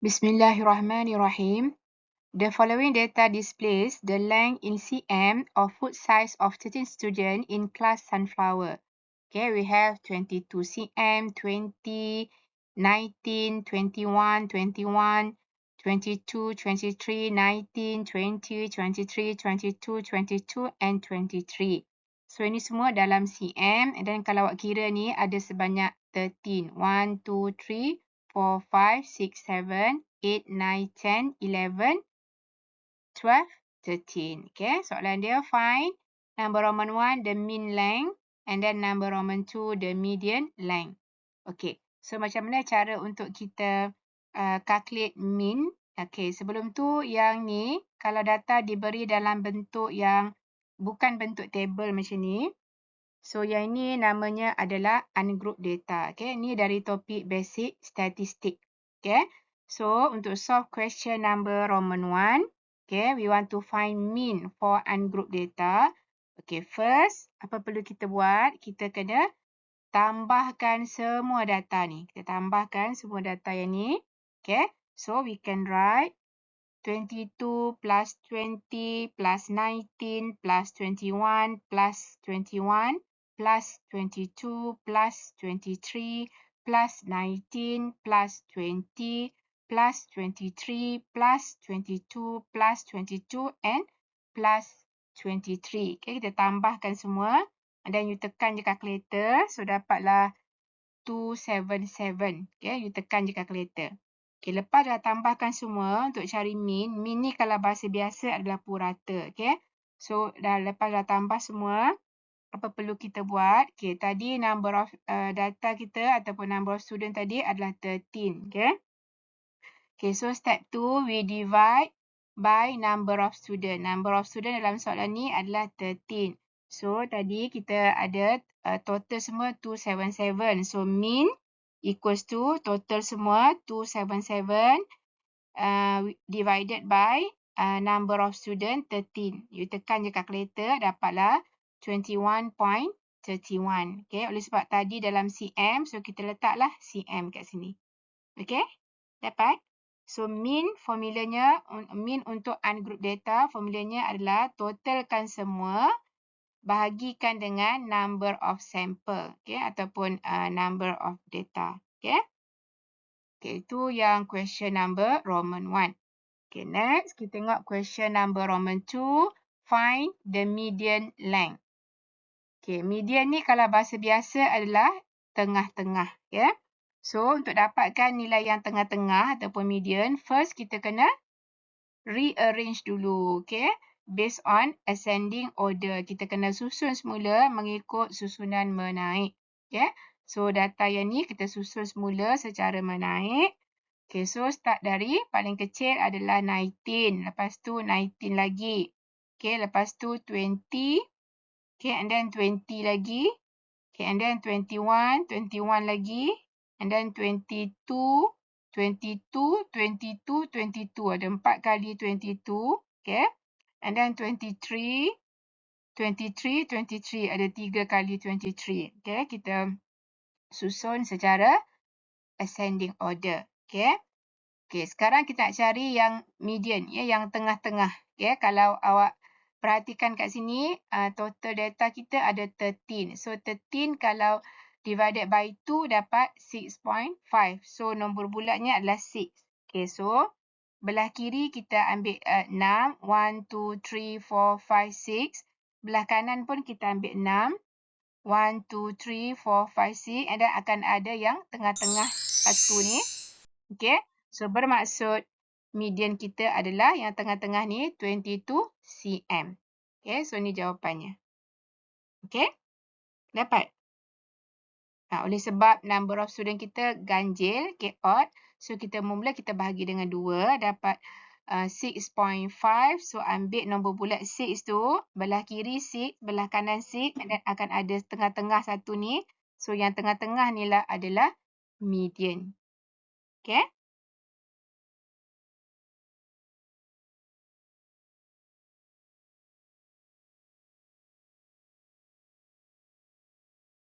Bismillahirrahmanirrahim. The following data displays the length in cm of foot size of 13 students in class Sunflower. Okay, we have 22 cm, 20, 19, 21, 21, 22, 23, 19, 20, 23, 22, 22 and 23. So ini semua dalam cm dan kalau awak kira ni ada sebanyak 13. 1, 2, 3, 4, 5, 6, 7, 8, 9, 10, 11, 12, 13. Okay, soalan dia find number Roman 1, the mean length, and then number Roman 2, the median length. Okay, so macam mana cara untuk kita calculate mean? Okay, sebelum tu yang ni, kalau data diberi dalam bentuk yang bukan bentuk table macam ni, so yang ini namanya adalah ungrouped data. Okay, ni dari topik basic statistik. Okay, so untuk solve question number Roman 1, okay, we want to find mean for ungrouped data. Okay, first, apa perlu kita buat? Kita kena tambahkan semua data ni. Kita tambahkan semua data yang ni. Okay, so we can write 22 plus 20 plus 19 plus 21 plus 21 plus 22 plus 23 plus 19 plus 20 plus 23 plus 22 plus 22 and plus 23. Okay, kita tambahkan semua. And then you tekan je calculator. So, dapatlah 277. Okay, you tekan je calculator. Okay, lepas dah tambahkan semua untuk cari mean. Mean ni kalau bahasa biasa adalah purata. Okay, so lepas dah tambah semua, apa perlu kita buat? Okay, tadi number of data kita ataupun number of student tadi adalah 13. Okay. Okay, so step 2, we divide by number of student. Number of student dalam soalan ni adalah 13. So, tadi kita ada total semua 277. So, mean equals to total semua 277 divided by number of student 13. You tekan je calculator, dapatlah 21.31. Okay, oleh sebab tadi dalam cm, so kita letaklah cm kat sini. Okay, dapat? So, mean formulanya, mean untuk ungrouped data, formulanya adalah totalkan semua, bahagikan dengan number of sample, okay, ataupun number of data. Okay. Okay, itu yang question number Roman 1. Okay, next kita tengok question number Roman 2. Find the median length. Okay, median ni kalau bahasa biasa adalah tengah-tengah. Okay. So, untuk dapatkan nilai yang tengah-tengah ataupun median, first kita kena rearrange dulu. Okay. Based on ascending order. Kita kena susun semula mengikut susunan menaik. Okay. So, data yang ni kita susun semula secara menaik. Okay. So, start dari paling kecil adalah 19. Lepas tu 19 lagi. Okay. Lepas tu 20. Okay. And then 20 lagi. Okay. And then 21. 21 lagi. And then 22. 22. 22. 22. Ada 4 kali 22. Okay. And then 23. 23, 23. Ada 3 kali 23. Okay, kita susun secara ascending order. Okay. Okay, sekarang kita nak cari yang median, ya, yang tengah-tengah. Okay, kalau awak perhatikan kat sini, total data kita ada 13. So, 13 kalau divided by 2 dapat 6.5. So, nombor bulatnya adalah 6. Okay, so belah kiri kita ambil 6. 1, 2, 3, 4, 5, 6. Belah kanan pun kita ambil 6. 1, 2, 3, 4, 5, 6. And then akan ada yang tengah-tengah satu ni. Okay. So, bermaksud median kita adalah yang tengah-tengah ni 22 cm. Okay. So, ni jawapannya. Okay. Dapat? Oleh sebab number of student kita ganjil, okay, odd. So, kita mula kita bahagi dengan 2. Dapat 6.5. So, ambil nombor bulat 6 tu. Belah kiri 6, belah kanan 6. Dan akan ada tengah-tengah satu ni. So, yang tengah-tengah ni lah adalah median. Okay.